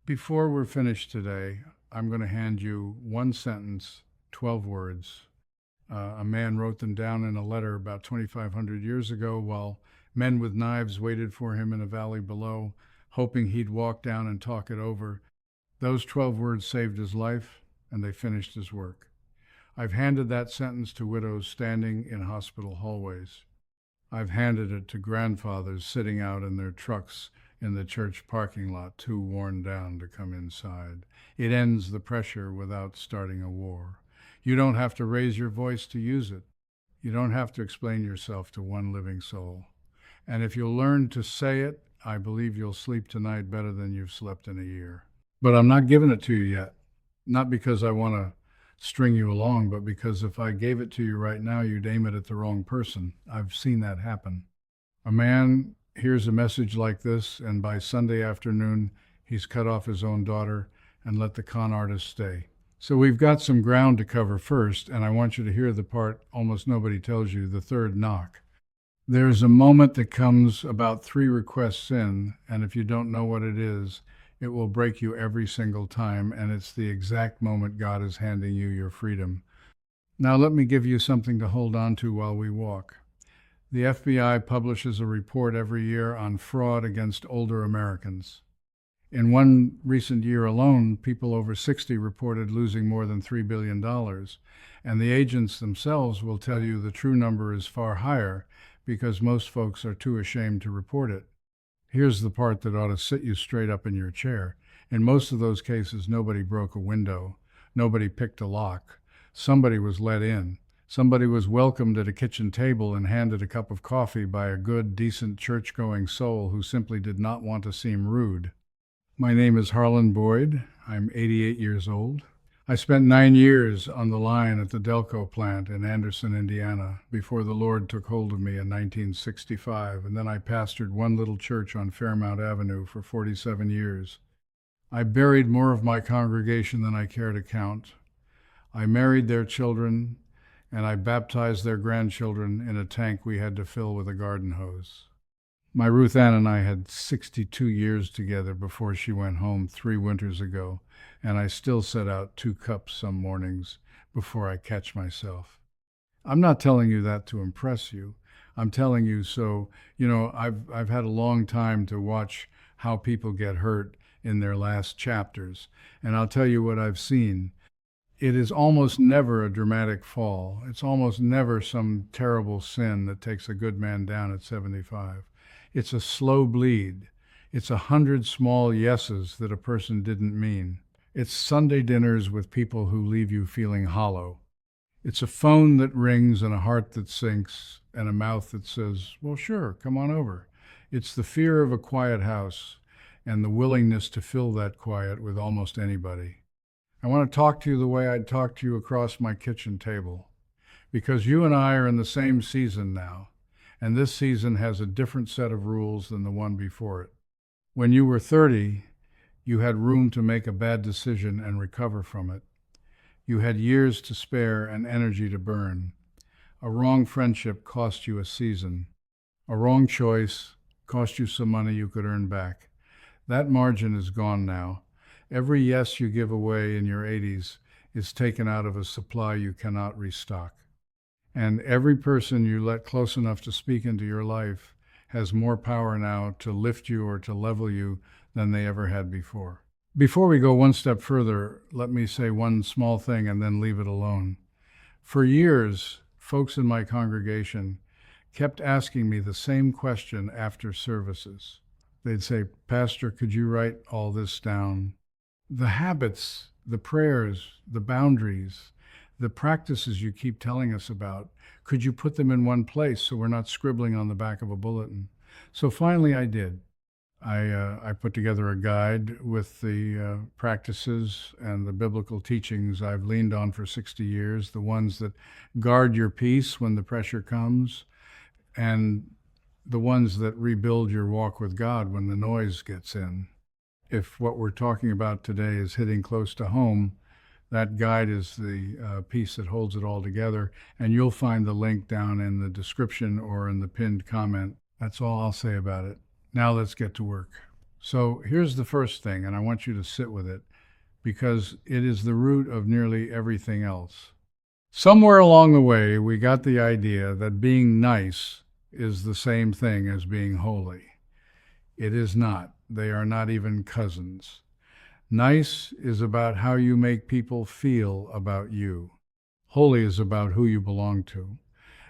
Before we're finished today, I'm going to hand you one sentence, 12 words. A man wrote them down in a letter about 2,500 years ago while men with knives waited for him in a valley below, hoping he'd walk down and talk it over. Those 12 words saved his life, and they finished his work. I've handed that sentence to widows standing in hospital hallways. I've handed it to grandfathers sitting out in their trucks in the church parking lot, too worn down to come inside. It ends the pressure without starting a war. You don't have to raise your voice to use it. You don't have to explain yourself to one living soul. And if you'll learn to say it, I believe you'll sleep tonight better than you've slept in a year. But I'm not giving it to you yet. Not because I want to string you along, but because if I gave it to you right now, you'd aim it at the wrong person. I've seen that happen. A man hears a message like this, and by Sunday afternoon, he's cut off his own daughter and let the con artist stay. So we've got some ground to cover first, and I want you to hear the part almost nobody tells you, the third knock. There's a moment that comes about 3 requests in, and if you don't know what it is, it will break you every single time, and it's the exact moment God is handing you your freedom. Now let me give you something to hold on to while we walk. The FBI publishes a report every year on fraud against older Americans. In one recent year alone, people over 60 reported losing more than $3 billion, and the agents themselves will tell you the true number is far higher because most folks are too ashamed to report it. Here's the part that ought to sit you straight up in your chair. In most of those cases, nobody broke a window. Nobody picked a lock. Somebody was let in. Somebody was welcomed at a kitchen table and handed a cup of coffee by a good, decent, church-going soul who simply did not want to seem rude. My name is Harlan Boyd. I'm 88 years old. I spent 9 years on the line at the Delco plant in Anderson, Indiana, before the Lord took hold of me in 1965, and then I pastored one little church on Fairmount Avenue for 47 years. I buried more of my congregation than I care to count. I married their children, and I baptized their grandchildren in a tank we had to fill with a garden hose. My Ruth Ann and I had 62 years together before she went home 3 winters ago, and I still set out 2 cups some mornings before I catch myself. I'm not telling you that to impress you. I'm telling you so, I've had a long time to watch how people get hurt in their last chapters, and I'll tell you what I've seen. It is almost never a dramatic fall. It's almost never some terrible sin that takes a good man down at 75. It's a slow bleed. It's 100 small yeses that a person didn't mean. It's Sunday dinners with people who leave you feeling hollow. It's a phone that rings and a heart that sinks and a mouth that says, well, sure, come on over. It's the fear of a quiet house and the willingness to fill that quiet with almost anybody. I want to talk to you the way I'd talk to you across my kitchen table, because you and I are in the same season now, and this season has a different set of rules than the one before it. When you were 30, you had room to make a bad decision and recover from it. You had years to spare and energy to burn. A wrong friendship cost you a season. A wrong choice cost you some money you could earn back. That margin is gone now. Every yes you give away in your 80s is taken out of a supply you cannot restock. And every person you let close enough to speak into your life has more power now to lift you or to level you than they ever had before. Before we go one step further, let me say one small thing and then leave it alone. For years, folks in my congregation kept asking me the same question after services. They'd say, Pastor, could you write all this down? The habits, the prayers, the boundaries, the practices you keep telling us about, could you put them in one place so we're not scribbling on the back of a bulletin? So finally I did. I put together a guide with the practices and the biblical teachings I've leaned on for 60 years, the ones that guard your peace when the pressure comes, and the ones that rebuild your walk with God when the noise gets in. If what we're talking about today is hitting close to home, that guide is the piece that holds it all together, and you'll find the link down in the description or in the pinned comment. That's all I'll say about it. Now let's get to work. So here's the first thing, and I want you to sit with it because it is the root of nearly everything else. Somewhere along the way, we got the idea that being nice is the same thing as being holy. It is not. They are not even cousins. Nice is about how you make people feel about you. Holy is about who you belong to.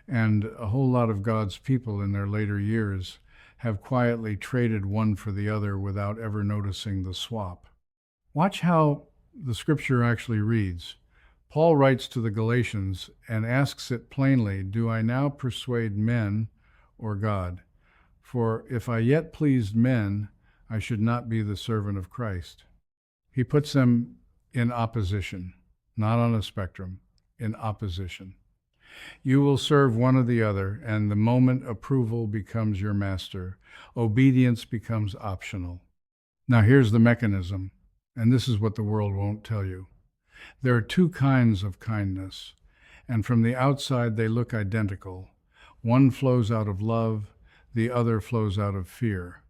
And a whole lot of God's people in their later years have quietly traded one for the other without ever noticing the swap. Watch how the scripture actually reads. Paul writes to the Galatians and asks it plainly, "Do I now persuade men or God? For if I yet pleased men, I should not be the servant of Christ." He puts them in opposition, not on a spectrum, in opposition. You will serve one or the other, and the moment approval becomes your master, obedience becomes optional. Now here's the mechanism, and this is what the world won't tell you. There are two kinds of kindness, and from the outside they look identical. One flows out of love, the other flows out of fear.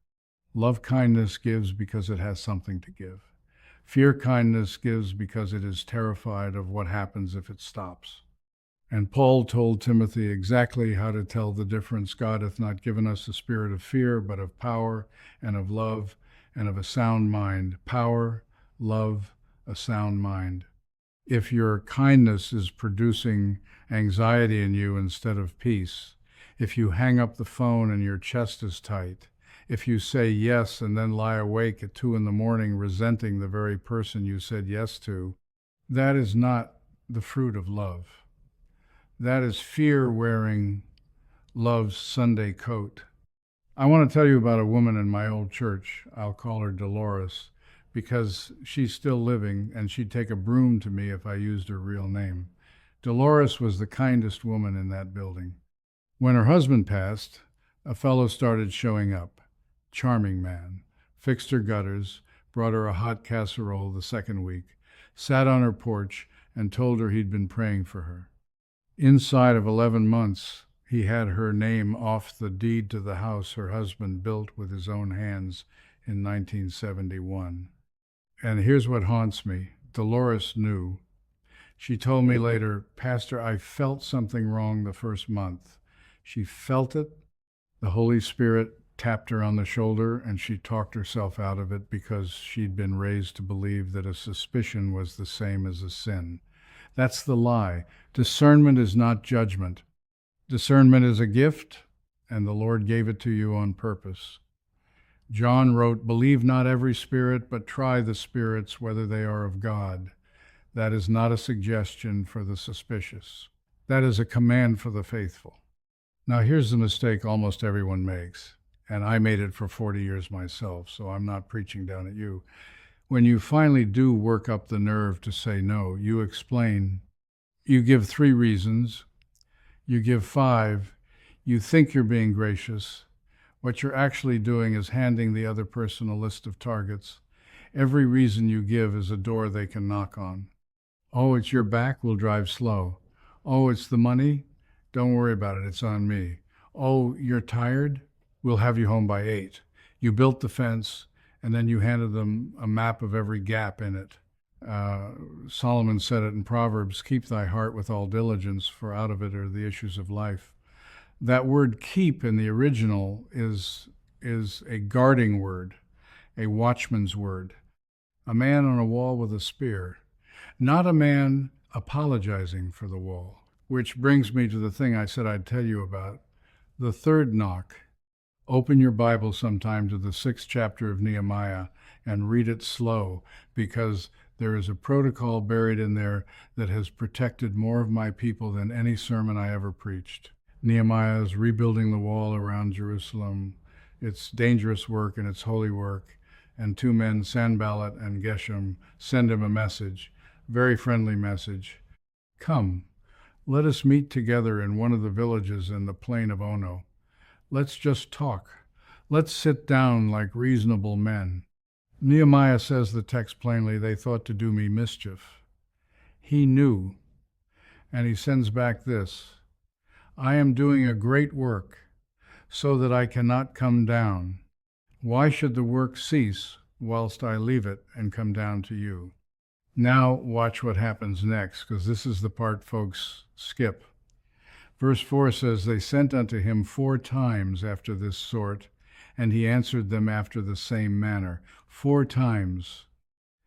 Love kindness gives because it has something to give. Fear kindness gives because it is terrified of what happens if it stops. And Paul told Timothy exactly how to tell the difference. God hath not given us a spirit of fear, but of power and of love and of a sound mind. Power, love, a sound mind. If your kindness is producing anxiety in you instead of peace, if you hang up the phone and your chest is tight, if you say yes and then lie awake at 2 a.m. resenting the very person you said yes to, that is not the fruit of love. That is fear wearing love's Sunday coat. I want to tell you about a woman in my old church. I'll call her Dolores because she's still living and she'd take a broom to me if I used her real name. Dolores was the kindest woman in that building. When her husband passed, a fellow started showing up. Charming man. Fixed her gutters, brought her a hot casserole the second week, sat on her porch and told her he'd been praying for her. Inside of 11 months, he had her name off the deed to the house her husband built with his own hands in 1971. And here's what haunts me. Dolores knew. She told me later, "Pastor, I felt something wrong the first month." She felt it. The Holy Spirit tapped her on the shoulder and she talked herself out of it because she'd been raised to believe that a suspicion was the same as a sin. That's the lie. Discernment is not judgment. Discernment is a gift, and the Lord gave it to you on purpose. John wrote, "Believe not every spirit, but try the spirits whether they are of God." That is not a suggestion for the suspicious. That is a command for the faithful. Now here's the mistake almost everyone makes, and I made it for 40 years myself, so I'm not preaching down at you. When you finally do work up the nerve to say no, you explain. You give 3 reasons. You give 5. You think you're being gracious. What you're actually doing is handing the other person a list of targets. Every reason you give is a door they can knock on. Oh, it's your back? We'll drive slow. Oh, it's the money? Don't worry about it. It's on me. Oh, you're tired? We'll have you home by 8. You built the fence, and then you handed them a map of every gap in it. Solomon said it in Proverbs, "Keep thy heart with all diligence, for out of it are the issues of life." That word keep in the original is a guarding word, a watchman's word. A man on a wall with a spear, not a man apologizing for the wall. Which brings me to the thing I said I'd tell you about. The third knock. Open your Bible sometime to the 6th chapter of Nehemiah and read it slow, because there is a protocol buried in there that has protected more of my people than any sermon I ever preached. Nehemiah is rebuilding the wall around Jerusalem. It's dangerous work and it's holy work. And 2 men, Sanballat and Geshem, send him a message, very friendly message. "Come, let us meet together in one of the villages in the plain of Ono. Let's just talk. Let's sit down like reasonable men." Nehemiah says the text plainly, they thought to do me mischief. He knew, and he sends back this: "I am doing a great work, so that I cannot come down. Why should the work cease whilst I leave it and come down to you? Now watch what happens next, because this is the part folks skip. Verse 4 says, They sent unto him 4 times after this sort, and he answered them after the same manner. 4 times.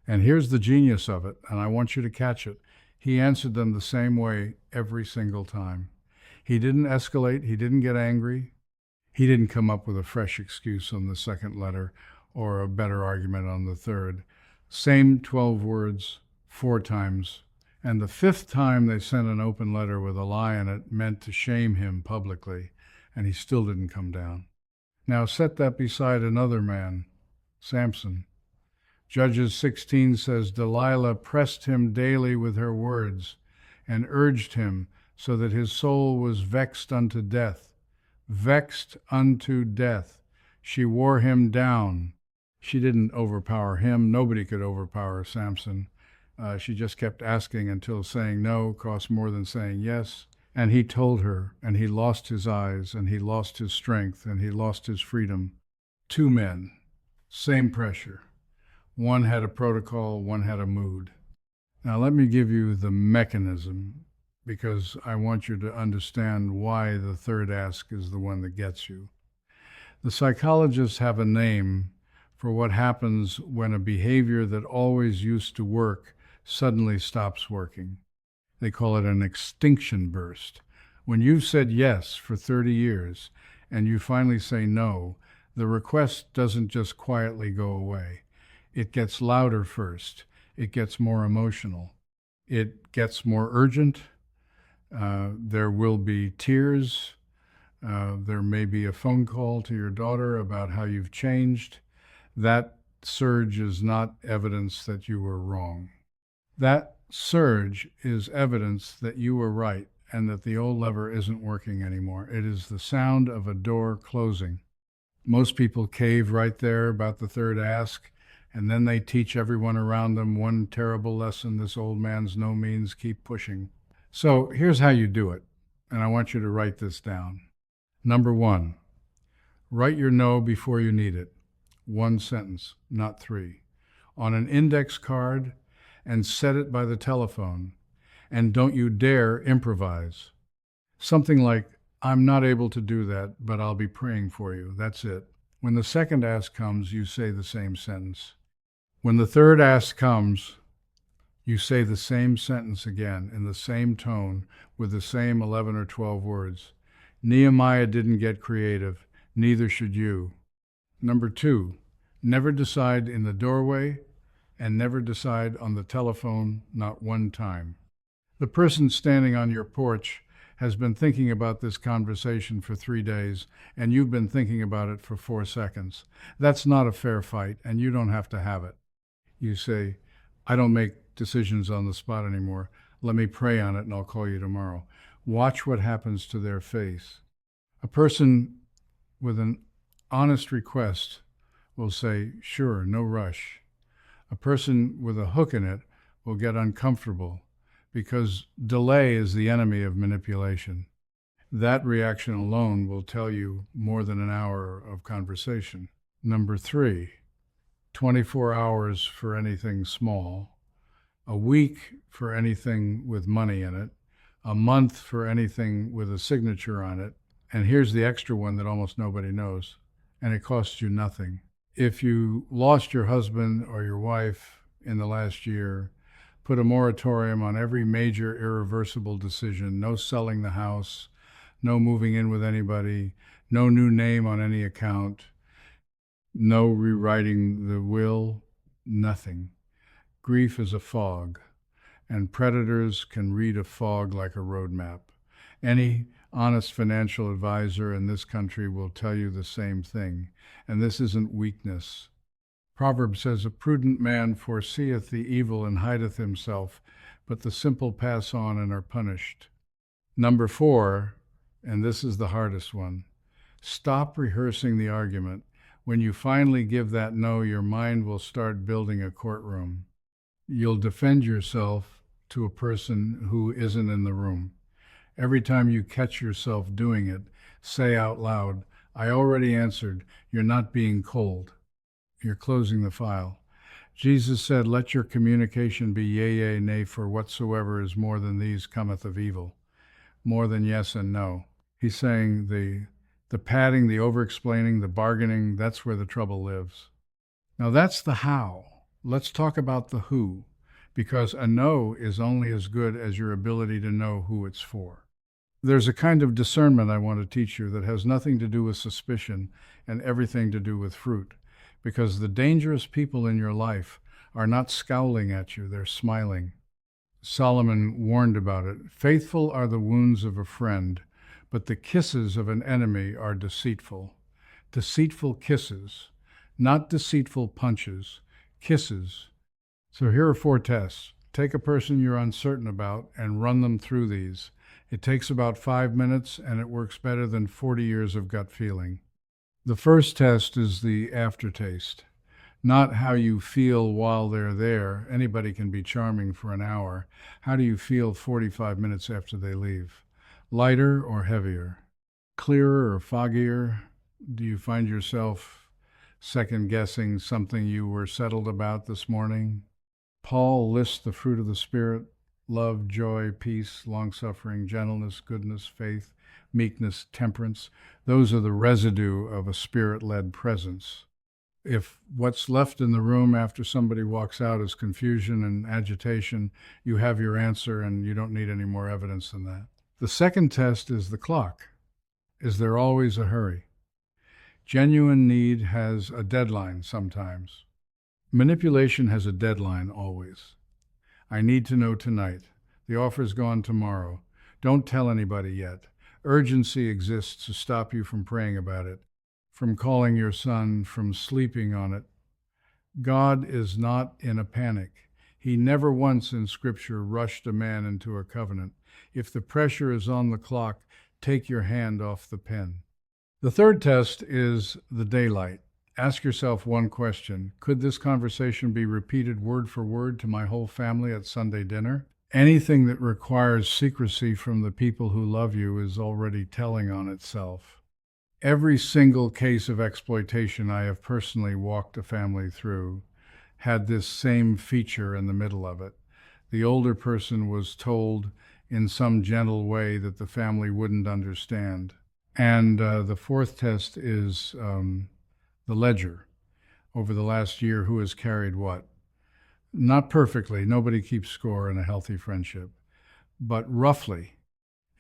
And here's the genius of it, and I want you to catch it. He answered them the same way every single time. He didn't escalate. He didn't get angry. He didn't come up with a fresh excuse on the second letter or a better argument on the third. Same 12 words, 4 times. And the 5th time they sent an open letter with a lie in it meant to shame him publicly, and he still didn't come down. Now set that beside another man, Samson. Judges 16 says, Delilah pressed him daily with her words and urged him so that his soul was vexed unto death. Vexed unto death. She wore him down. She didn't overpower him. Nobody could overpower Samson. She just kept asking until saying no cost more than saying yes. And he told her, and he lost his eyes, and he lost his strength, and he lost his freedom. 2 men, same pressure. One had a protocol, one had a mood. Now let me give you the mechanism, because I want you to understand why the third ask is the one that gets you. The psychologists have a name for what happens when a behavior that always used to work suddenly stops working. They call it an extinction burst. When you've said yes for 30 years and you finally say no, the request doesn't just quietly go away. It gets louder first. It gets more emotional. It gets more urgent. There will be tears. There may be a phone call to your daughter about how you've changed. That surge is not evidence that you were wrong. That surge is evidence that you were right and that the old lever isn't working anymore. It is the sound of a door closing. Most people cave right there about the third ask, and then they teach everyone around them one terrible lesson: this old man's no means, keep pushing. So here's how you do it, and I want you to write this down. Number 1, write your no before you need it. 1 sentence, not 3. On an index card, and set it by the telephone. And don't you dare improvise. Something like, I'm not able to do that, but I'll be praying for you. That's it. When the second ask comes, you say the same sentence. When the third ask comes, you say the same sentence again in the same tone with the same 11 or 12 words. Nehemiah didn't get creative. Neither should you. Number 2, never decide in the doorway and never decide on the telephone, not one time. The person standing on your porch has been thinking about this conversation for 3 days, and you've been thinking about it for 4 seconds. That's not a fair fight, and you don't have to have it. You say, I don't make decisions on the spot anymore. Let me pray on it, and I'll call you tomorrow. Watch what happens to their face. A person with an honest request will say, sure, no rush. A person with a hook in it will get uncomfortable because delay is the enemy of manipulation. That reaction alone will tell you more than an hour of conversation. Number 3, 24 hours for anything small, a week for anything with money in it, a month for anything with a signature on it, and here's the extra one that almost nobody knows, and it costs you nothing. If you lost your husband or your wife in the last year, put a moratorium on every major irreversible decision. No selling the house, no moving in with anybody, no new name on any account, no rewriting the will, nothing. Grief is a fog, and predators can read a fog like a road map. Any honest financial advisor in this country will tell you the same thing, and this isn't weakness. Proverbs says, a prudent man foreseeth the evil and hideth himself, but the simple pass on and are punished. Number 4, and this is the hardest one, stop rehearsing the argument. When you finally give that no, your mind will start building a courtroom. You'll defend yourself to a person who isn't in the room. Every time you catch yourself doing it, say out loud, I already answered, you're not being cold. You're closing the file. Jesus said, let your communication be yea, yea, nay, for whatsoever is more than these cometh of evil. More than yes and no. He's saying the padding, the over-explaining, the bargaining, that's where the trouble lives. Now that's the how. Let's talk about the who, because a no is only as good as your ability to know who it's for. There's a kind of discernment I want to teach you that has nothing to do with suspicion and everything to do with fruit, because the dangerous people in your life are not scowling at you, they're smiling. Solomon warned about it. Faithful are the wounds of a friend, but the kisses of an enemy are deceitful. Deceitful kisses, not deceitful punches, kisses. So here are 4 tests. Take a person you're uncertain about and run them through these. It takes about 5 minutes and it works better than 40 years of gut feeling. The first test is the aftertaste. Not how you feel while they're there. Anybody can be charming for an hour. How do you feel 45 minutes after they leave? Lighter or heavier? Clearer or foggier? Do you find yourself second guessing something you were settled about this morning? Paul lists the fruit of the Spirit: love, joy, peace, long-suffering, gentleness, goodness, faith, meekness, temperance. Those are the residue of a Spirit-led presence. If what's left in the room after somebody walks out is confusion and agitation, you have your answer and you don't need any more evidence than that. The second test is the clock. Is there always a hurry? Genuine need has a deadline sometimes. Manipulation has a deadline always. I need to know tonight. The offer's gone tomorrow. Don't tell anybody yet. Urgency exists to stop you from praying about it, from calling your son, from sleeping on it. God is not in a panic. He never once in Scripture rushed a man into a covenant. If the pressure is on the clock, take your hand off the pen. The third test is the daylight. Ask yourself one question. Could this conversation be repeated word for word to my whole family at Sunday dinner? Anything that requires secrecy from the people who love you is already telling on itself. Every single case of exploitation I have personally walked a family through had this same feature in the middle of it. The older person was told in some gentle way that the family wouldn't understand. And the fourth test is the ledger. Over the last year, who has carried what? Not perfectly. Nobody keeps score in a healthy friendship. But roughly,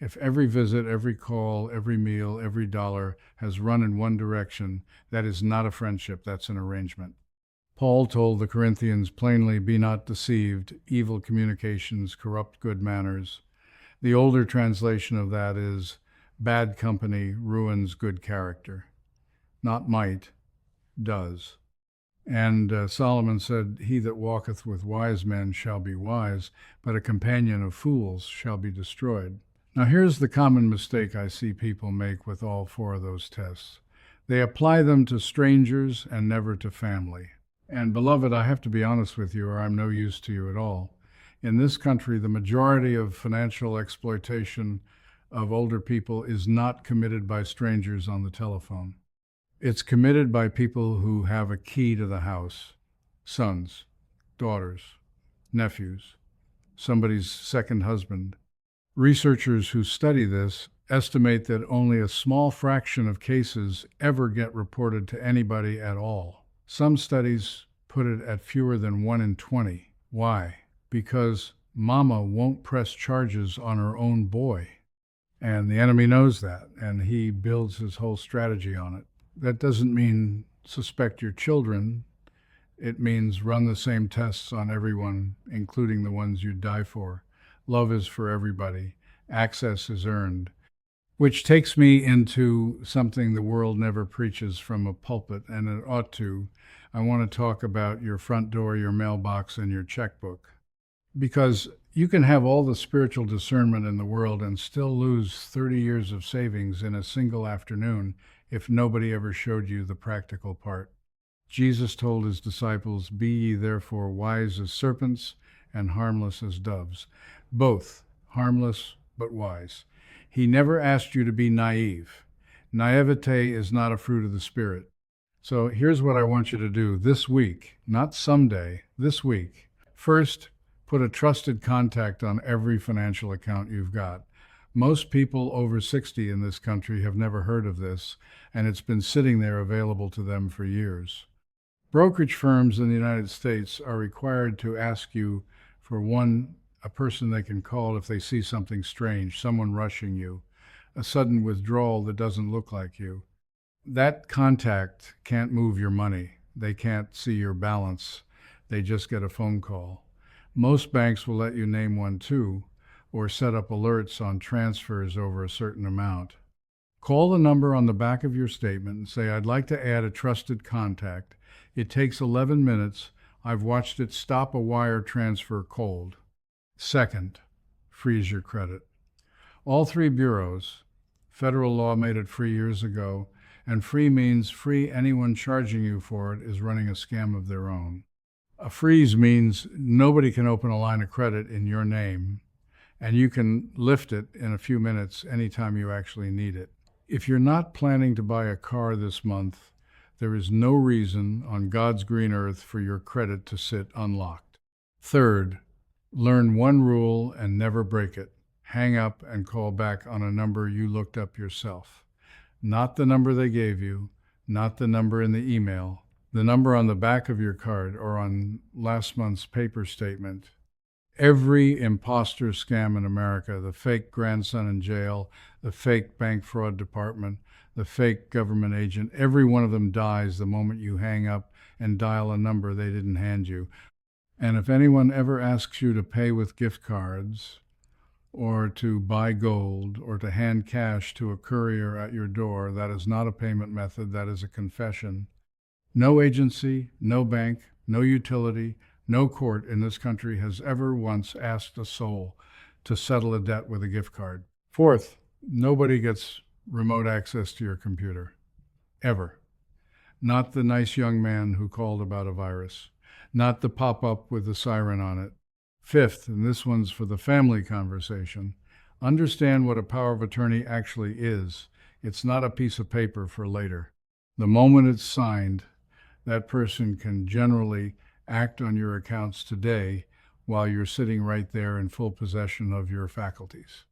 if every visit, every call, every meal, every dollar has run in one direction, that is not a friendship, that's an arrangement. Paul told the Corinthians plainly, be not deceived, evil communications corrupt good manners. The older translation of that is, bad company ruins good character. Not might, does. And Solomon said, he that walketh with wise men shall be wise, but a companion of fools shall be destroyed. Now here's the common mistake I see people make with all 4 of those tests. They apply them to strangers and never to family. And beloved, I have to be honest with you, or I'm no use to you at all. In this country, the majority of financial exploitation of older people is not committed by strangers on the telephone. It's committed by people who have a key to the house: sons, daughters, nephews, somebody's second husband. Researchers who study this estimate that only a small fraction of cases ever get reported to anybody at all. Some studies put it at fewer than 1 in 20. Why? Because mama won't press charges on her own boy. And the enemy knows that, and he builds his whole strategy on it. That doesn't mean suspect your children. It means run the same tests on everyone, including the ones you'd die for. Love is for everybody. Access is earned. Which takes me into something the world never preaches from a pulpit, and it ought to. I want to talk about your front door, your mailbox, and your checkbook. Because you can have all the spiritual discernment in the world and still lose 30 years of savings in a single afternoon if nobody ever showed you the practical part. Jesus told his disciples, be ye therefore wise as serpents and harmless as doves. Both harmless but wise. He never asked you to be naive. Naivete is not a fruit of the Spirit. So here's what I want you to do this week, not someday, this week. First, put a trusted contact on every financial account you've got. Most people over 60 in this country have never heard of this, and it's been sitting there available to them for years. Brokerage firms in the United States are required to ask you for a person they can call if they see something strange, someone rushing you, a sudden withdrawal that doesn't look like you. That contact can't move your money. They can't see your balance. They just get a phone call. Most banks will let you name one too, or set up alerts on transfers over a certain amount. Call the number on the back of your statement and say, I'd like to add a trusted contact. It takes 11 minutes. I've watched it stop a wire transfer cold. Second, freeze your credit. All three bureaus, federal law made it free years ago, and free means free. Anyone charging you for it is running a scam of their own. A freeze means nobody can open a line of credit in your name, and you can lift it in a few minutes anytime you actually need it. If you're not planning to buy a car this month, there is no reason on God's green earth for your credit to sit unlocked. Third, learn one rule and never break it. Hang up and call back on a number you looked up yourself. Not the number they gave you, not the number in the email, the number on the back of your card or on last month's paper statement. Every imposter scam in America, the fake grandson in jail, the fake bank fraud department, the fake government agent, every one of them dies the moment you hang up and dial a number they didn't hand you. And if anyone ever asks you to pay with gift cards, or to buy gold, or to hand cash to a courier at your door, that is not a payment method, that is a confession. No agency, no bank, no utility, no court in this country has ever once asked a soul to settle a debt with a gift card. Fourth, nobody gets remote access to your computer, ever. Not the nice young man who called about a virus, not the pop-up with the siren on it. Fifth, and this one's for the family conversation, understand what a power of attorney actually is. It's not a piece of paper for later. The moment it's signed, that person can generally act on your accounts today while you're sitting right there in full possession of your faculties.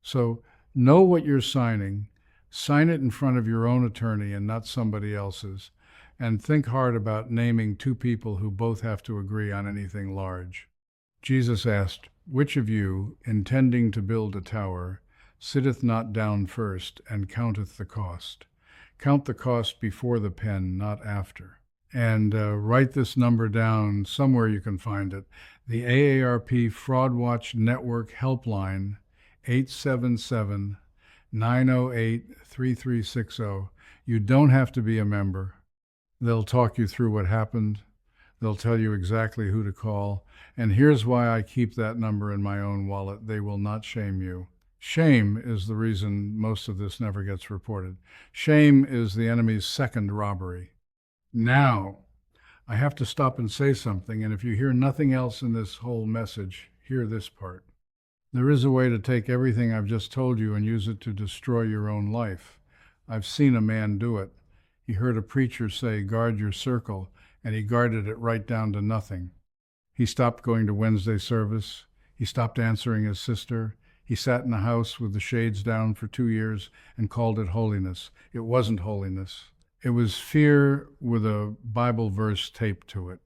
So know what you're signing, sign it in front of your own attorney and not somebody else's, and think hard about naming two people who both have to agree on anything large. Jesus asked, which of you, intending to build a tower, sitteth not down first and counteth the cost? Count the cost before the pen, not after. And write this number down somewhere you can find it. The AARP Fraud Watch Network Helpline, 877-908-3360. You don't have to be a member. They'll talk you through what happened. They'll tell you exactly who to call. And here's why I keep that number in my own wallet. They will not shame you. Shame is the reason most of this never gets reported. Shame is the enemy's second robbery. Now, I have to stop and say something, and if you hear nothing else in this whole message, hear this part. There is a way to take everything I've just told you and use it to destroy your own life. I've seen a man do it. He heard a preacher say, guard your circle, and he guarded it right down to nothing. He stopped going to Wednesday service. He stopped answering his sister. He sat in a house with the shades down for 2 years and called it holiness. It wasn't holiness. It was fear with a Bible verse taped to it.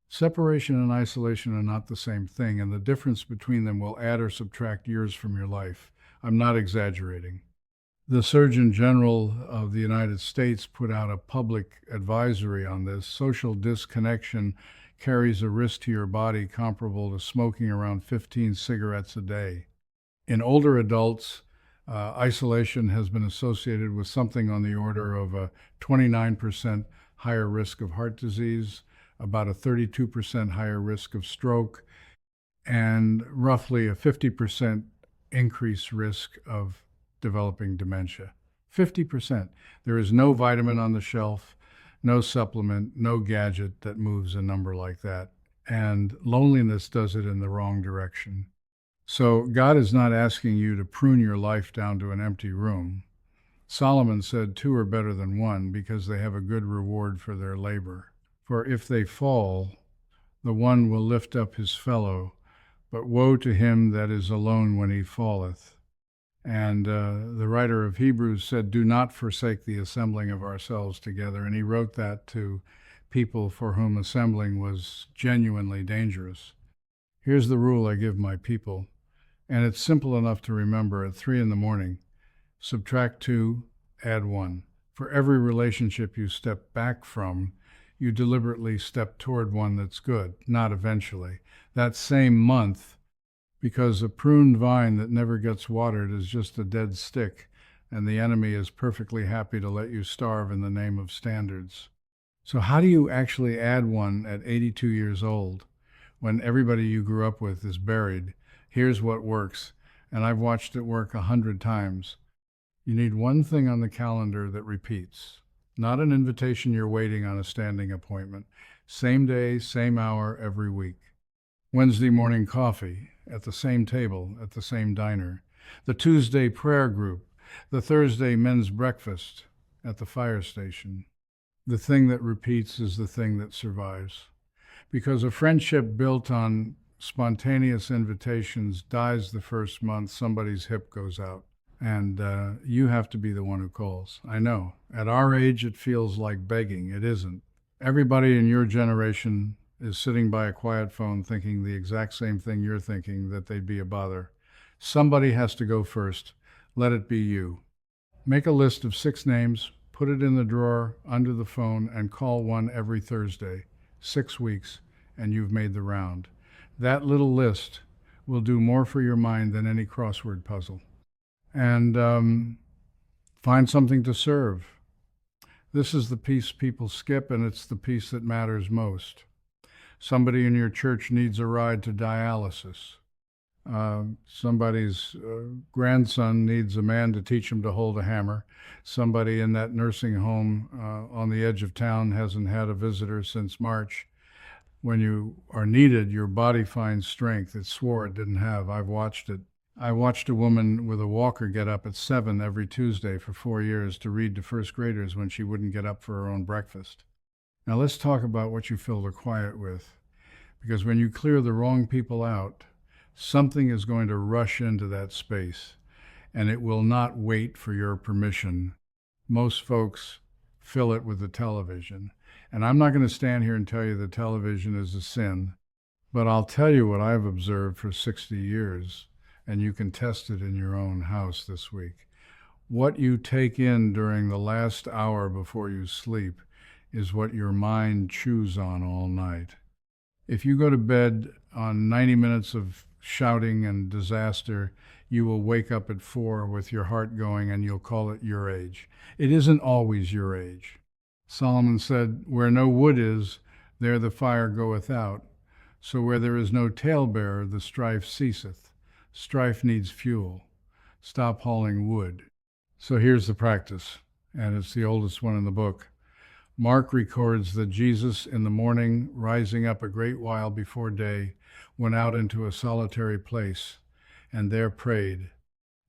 Separation and isolation are not the same thing, and the difference between them will add or subtract years from your life. I'm not exaggerating. The Surgeon General of the United States put out a public advisory on this. Social disconnection carries a risk to your body comparable to smoking around 15 cigarettes a day. In older adults, isolation has been associated with something on the order of a 29% higher risk of heart disease, about a 32% higher risk of stroke, and roughly a 50% increased risk of developing dementia. 50%. There is no vitamin on the shelf, no supplement, no gadget that moves a number like that. And loneliness does it in the wrong direction. So God is not asking you to prune your life down to an empty room. Solomon said 2 are better than 1 because they have a good reward for their labor. For if they fall, the one will lift up his fellow, but woe to him that is alone when he falleth. And the writer of Hebrews said, do not forsake the assembling of ourselves together. And he wrote that to people for whom assembling was genuinely dangerous. Here's the rule I give my people, and it's simple enough to remember. At 3 in the morning, subtract 2, add 1. For every relationship you step back from, you deliberately step toward one that's good, not eventually. That same month, because a pruned vine that never gets watered is just a dead stick, and the enemy is perfectly happy to let you starve in the name of standards. So how do you actually add 1 at 82 years old when everybody you grew up with is buried? Here's what works, and I've watched it work 100 times. You need one thing on the calendar that repeats, not an invitation you're waiting on a standing appointment. Same day, same hour, every week. Wednesday morning coffee at the same table, at the same diner. The Tuesday prayer group. The Thursday men's breakfast at the fire station. The thing that repeats is the thing that survives. Because a friendship built on spontaneous invitations dies the first month somebody's hip goes out. And you have to be the one who calls. I know. At our age, it feels like begging. It isn't. Everybody in your generation is sitting by a quiet phone thinking the exact same thing you're thinking, that they'd be a bother. Somebody has to go first. Let it be you. Make a list of 6 names, put it in the drawer under the phone, and call one every Thursday. 6 weeks, and you've made the round. That little list will do more for your mind than any crossword puzzle. And find something to serve. This is the piece people skip, and it's the piece that matters most. Somebody in your church needs a ride to dialysis. Somebody's grandson needs a man to teach him to hold a hammer. Somebody in that nursing home on the edge of town hasn't had a visitor since March. When you are needed, your body finds strength it swore it didn't have. I've watched it. I watched a woman with a walker get up at 7 every Tuesday for 4 years to read to first graders when she wouldn't get up for her own breakfast. Now let's talk about what you fill the quiet with. Because when you clear the wrong people out, something is going to rush into that space, and it will not wait for your permission. Most folks fill it with the television. And I'm not going to stand here and tell you that television is a sin, but I'll tell you what I've observed for 60 years, and you can test it in your own house this week. What you take in during the last hour before you sleep is what your mind chews on all night. If you go to bed on 90 minutes of shouting and disaster, you will wake up at 4 with your heart going, and you'll call it your age. It isn't always your age. Solomon said, where no wood is, there the fire goeth out. So where there is no talebearer, the strife ceaseth. Strife needs fuel. Stop hauling wood. So here's the practice, and it's the oldest one in the book. Mark records that Jesus, in the morning, rising up a great while before day, went out into a solitary place, and there prayed.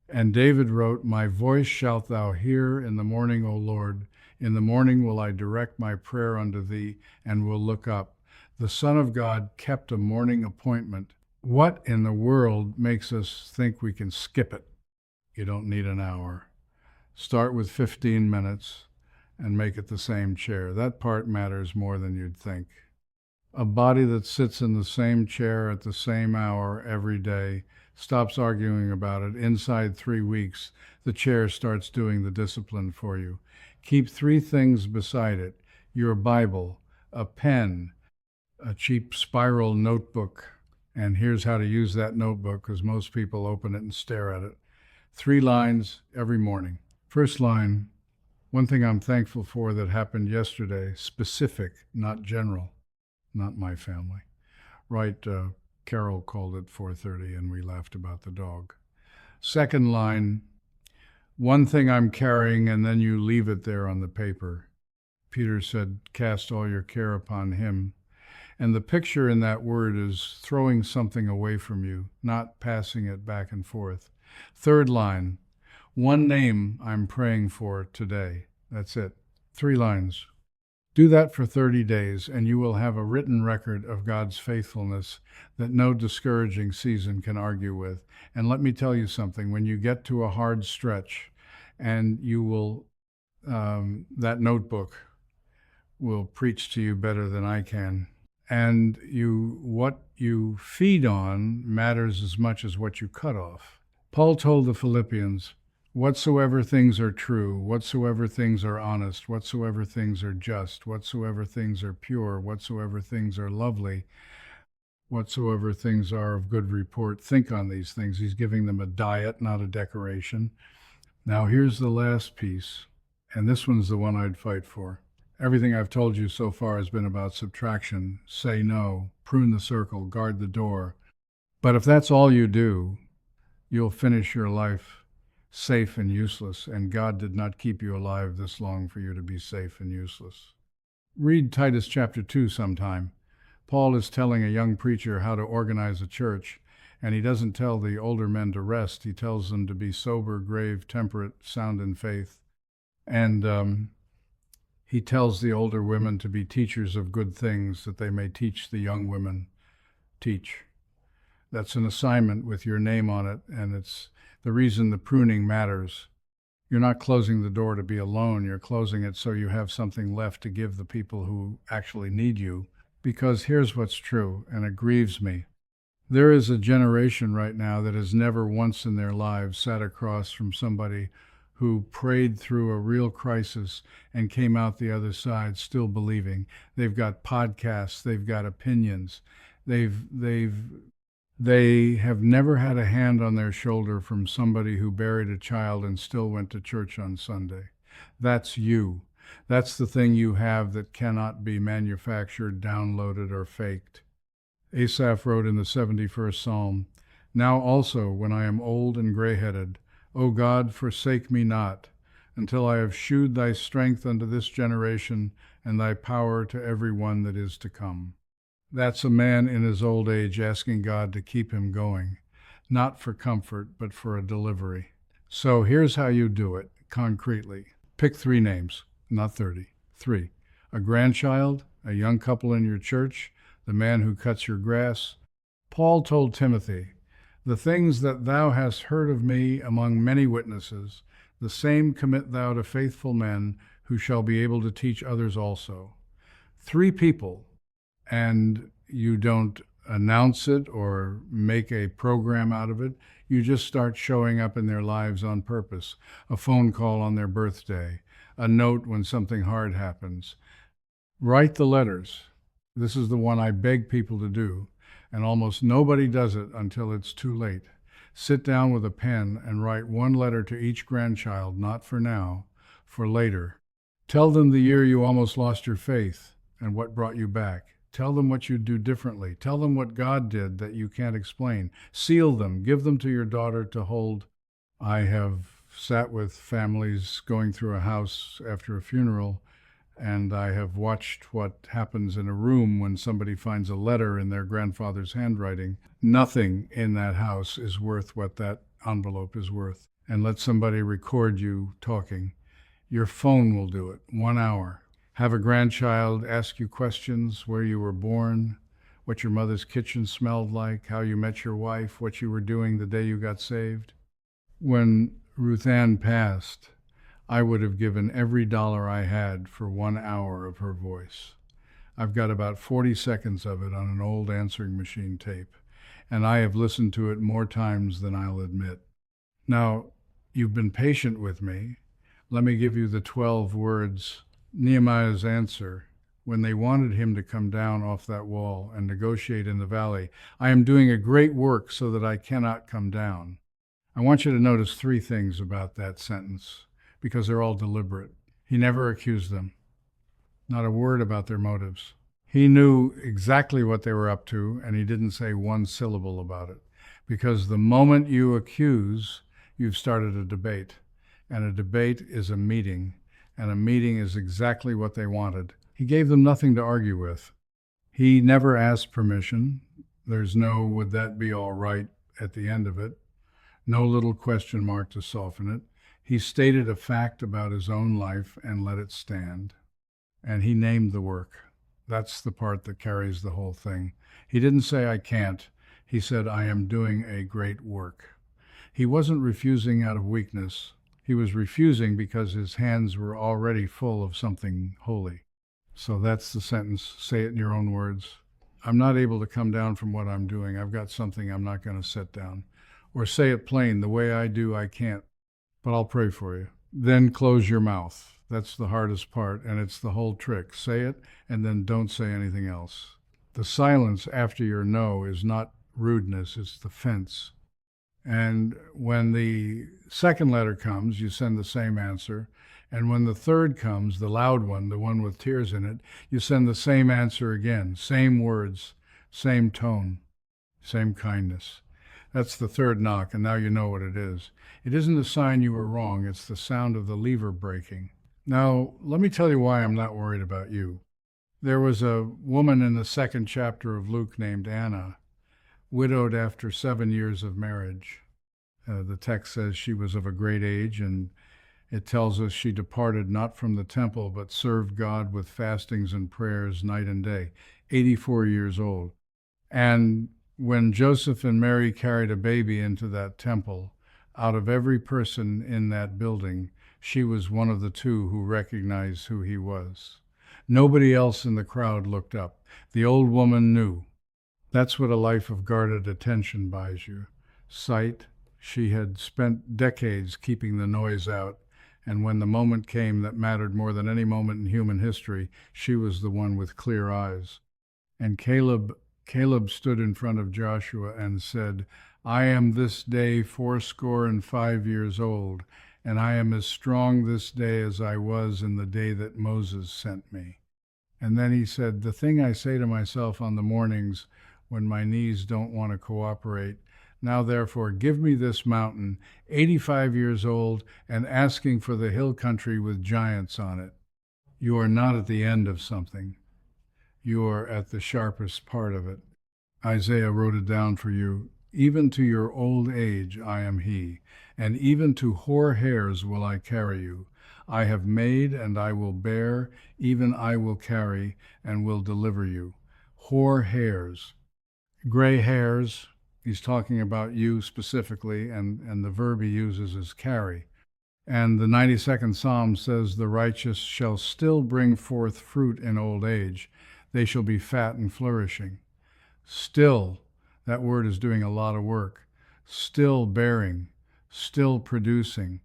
And David wrote, my voice shalt thou hear in the morning, O Lord. In the morning will I direct my prayer unto thee, and will look up. The Son of God kept a morning appointment. What in the world makes us think we can skip it? You don't need an hour. Start with 15 minutes. And make it the same chair. That part matters more than you'd think. A body that sits in the same chair at the same hour every day stops arguing about it. Inside 3 weeks, the chair starts doing the discipline for you. Keep 3 things beside it: your Bible, a pen, a cheap spiral notebook. And here's how to use that notebook, because most people open it and stare at it. 3 lines every morning. First line, one thing I'm thankful for that happened yesterday, specific, not general, not my family. Right, Carol called at 4:30 and we laughed about the dog. Second line, one thing I'm carrying, and then you leave it there on the paper. Peter said, cast all your care upon him. And the picture in that word is throwing something away from you, not passing it back and forth. Third line, One name I'm praying for today. That's it. 3 lines. Do that for 30 days, and you will have a written record of God's faithfulness that no discouraging season can argue with. And let me tell you something, when you get to a hard stretch, and you will, that notebook will preach to you better than I can. And what you feed on matters as much as what you cut off. Paul told the Philippians, whatsoever things are true, whatsoever things are honest, whatsoever things are just, whatsoever things are pure, whatsoever things are lovely, whatsoever things are of good report, think on these things. He's giving them a diet, not a decoration. Now here's the last piece, and this one's the one I'd fight for. Everything I've told you so far has been about subtraction. Say no, prune the circle, guard the door. But if that's all you do, you'll finish your life safe and useless, and God did not keep you alive this long for you to be safe and useless. Read Titus chapter 2 sometime. Paul is telling a young preacher how to organize a church, and he doesn't tell the older men to rest. He tells them to be sober, grave, temperate, sound in faith. And he tells the older women to be teachers of good things, that they may teach the young women. Teach. That's an assignment with your name on it, and it's the reason the pruning matters. You're not closing the door to be alone. You're closing it so you have something left to give the people who actually need you. Because here's what's true, and it grieves me. There is a generation right now that has never once in their lives sat across from somebody who prayed through a real crisis and came out the other side still believing. They've got podcasts, they've got opinions, they have never had a hand on their shoulder from somebody who buried a child and still went to church on Sunday. That's you. That's the thing you have that cannot be manufactured, downloaded, or faked. Asaph wrote in the 71st Psalm, now also, when I am old and gray-headed, O God, forsake me not, until I have shewed thy strength unto this generation, and thy power to every one that is to come. That's a man in his old age asking God to keep him going, not for comfort, but for a delivery. So here's how you do it, concretely. Pick 3 names, not 30. 3. A grandchild, a young couple in your church, the man who cuts your grass. Paul told Timothy, the things that thou hast heard of me among many witnesses, the same commit thou to faithful men who shall be able to teach others also. 3 people, and you don't announce it or make a program out of it. You just start showing up in their lives on purpose. A phone call on their birthday, a note when something hard happens. Write the letters. This is the one I beg people to do, and almost nobody does it until it's too late. Sit down with a pen and write 1 letter to each grandchild, not for now, for later. Tell them the year you almost lost your faith and what brought you back. Tell them what you'd do differently. Tell them what God did that you can't explain. Seal them. Give them to your daughter to hold. I have sat with families going through a house after a funeral, and I have watched what happens in a room when somebody finds a letter in their grandfather's handwriting. Nothing in that house is worth what that envelope is worth. And let somebody record you talking. Your phone will do it. 1 hour. Have a grandchild ask you questions, where you were born, what your mother's kitchen smelled like, how you met your wife, what you were doing the day you got saved. When Ruth Ann passed, I would have given every dollar I had for 1 hour of her voice. I've got about 40 seconds of it on an old answering machine tape, and I have listened to it more times than I'll admit. Now, you've been patient with me. Let me give you the 12 words. Nehemiah's answer, when they wanted him to come down off that wall and negotiate in the valley, I am doing a great work so that I cannot come down. I want you to notice 3 things about that sentence, because they're all deliberate. He never accused them, not a word about their motives. He knew exactly what they were up to, and he didn't say 1 syllable about it, because the moment you accuse, you've started a debate, and a debate is a meeting, and a meeting is exactly what they wanted. He gave them nothing to argue with. He never asked permission. There's no would that be all right at the end of it. No little question mark to soften it. He stated a fact about his own life and let it stand. And he named the work. That's the part that carries the whole thing. He didn't say, I can't. He said, I am doing a great work. He wasn't refusing out of weakness. He was refusing because his hands were already full of something holy. So that's the sentence. Say it in your own words. I'm not able to come down from what I'm doing. I've got something I'm not going to set down. Or say it plain, the way I do, I can't. But I'll pray for you. Then close your mouth. That's the hardest part, and it's the whole trick. Say it, and then don't say anything else. The silence after your no is not rudeness, it's the fence. And when the second letter comes, you send the same answer. And when the third comes, the loud one, the one with tears in it, you send the same answer again. Same words, same tone, same kindness. That's the third knock, and now you know what it is. It isn't a sign you were wrong, it's the sound of the lever breaking. Now, let me tell you why I'm not worried about you. There was a woman in the second chapter of Luke named Anna, widowed after 7 years of marriage. The text says she was of a great age, and it tells us she departed not from the temple, but served God with fastings and prayers night and day, 84 years old. And when Joseph and Mary carried a baby into that temple, out of every person in that building, she was one of the two who recognized who he was. Nobody else in the crowd looked up. The old woman knew. That's what a life of guarded attention buys you. Sight. She had spent decades keeping the noise out, and when the moment came that mattered more than any moment in human history, she was the one with clear eyes. And Caleb stood in front of Joshua and said, I am this day 85 years old, and I am as strong this day as I was in the day that Moses sent me. And then he said, the thing I say to myself on the mornings when my knees don't want to cooperate, now therefore give me this mountain, 85 years old, and asking for the hill country with giants on it. You are not at the end of something. You are at the sharpest part of it. Isaiah wrote it down for you. Even to your old age I am he, and even to hoar hairs will I carry you. I have made and I will bear, even I will carry and will deliver you. Hoar hairs. Gray hairs, he's talking about you specifically, and the verb he uses is carry. And the 92nd Psalm says, the righteous shall still bring forth fruit in old age. They shall be fat and flourishing. Still, that word is doing a lot of work. Still bearing, still producing,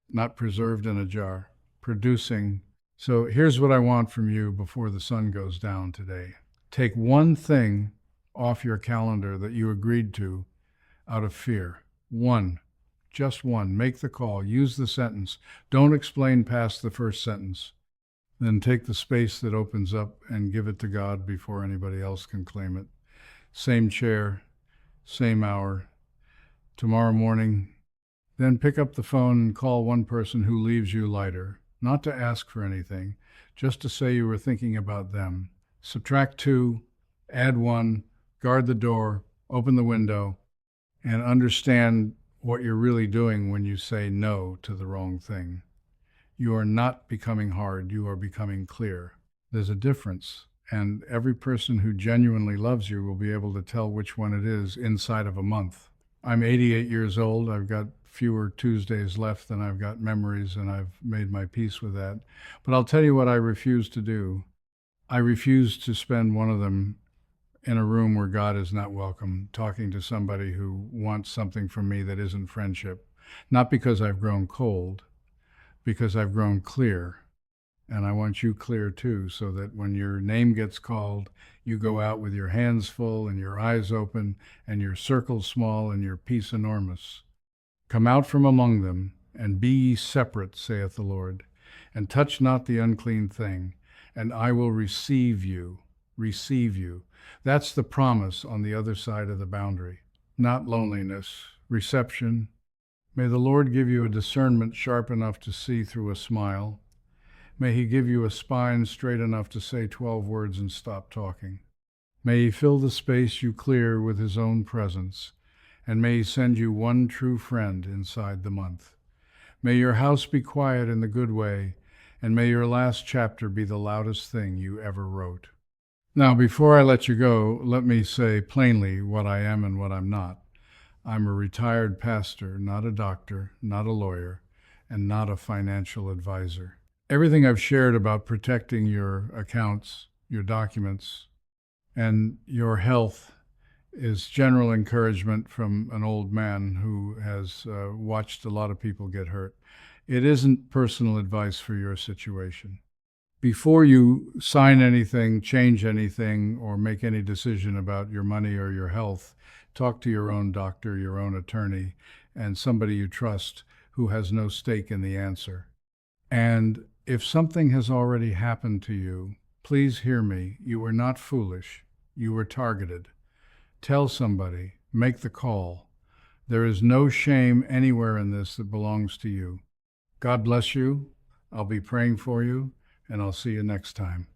not preserved in a jar, producing. So here's what I want from you before the sun goes down today. Take one thing off your calendar that you agreed to out of fear. One, just one. Make the call. Use the sentence. Don't explain past the first sentence. Then take the space that opens up and give it to God before anybody else can claim it. Same chair, same hour, tomorrow morning. Then pick up the phone and call one person who leaves you lighter, not to ask for anything, just to say you were thinking about them. Subtract 2, add 1, guard the door, open the window, and understand what you're really doing when you say no to the wrong thing. You are not becoming hard, you are becoming clear. There's a difference, and every person who genuinely loves you will be able to tell which one it is inside of a month. I'm 88 years old. I've got fewer Tuesdays left than I've got memories, and I've made my peace with that. But I'll tell you what I refuse to do. I refuse to spend one of them in a room where God is not welcome, talking to somebody who wants something from me that isn't friendship. Not because I've grown cold, because I've grown clear. And I want you clear too, so that when your name gets called, you go out with your hands full and your eyes open and your circle small and your peace enormous. Come out from among them, and be ye separate, saith the Lord, and touch not the unclean thing, and I will receive you. Receive you. That's the promise on the other side of the boundary. Not loneliness, reception. May the Lord give you a discernment sharp enough to see through a smile. May he give you a spine straight enough to say 12 words and stop talking. May he fill the space you clear with his own presence, and may he send you one true friend inside the month. May your house be quiet in the good way, and may your last chapter be the loudest thing you ever wrote. Now, before I let you go, let me say plainly what I am and what I'm not. I'm a retired pastor, not a doctor, not a lawyer, and not a financial advisor. Everything I've shared about protecting your accounts, your documents, and your health is general encouragement from an old man who has watched a lot of people get hurt. It isn't personal advice for your situation. Before you sign anything, change anything, or make any decision about your money or your health, talk to your own doctor, your own attorney, and somebody you trust who has no stake in the answer. And if something has already happened to you, please hear me. You were not foolish. You were targeted. Tell somebody. Make the call. There is no shame anywhere in this that belongs to you. God bless you. I'll be praying for you, and I'll see you next time.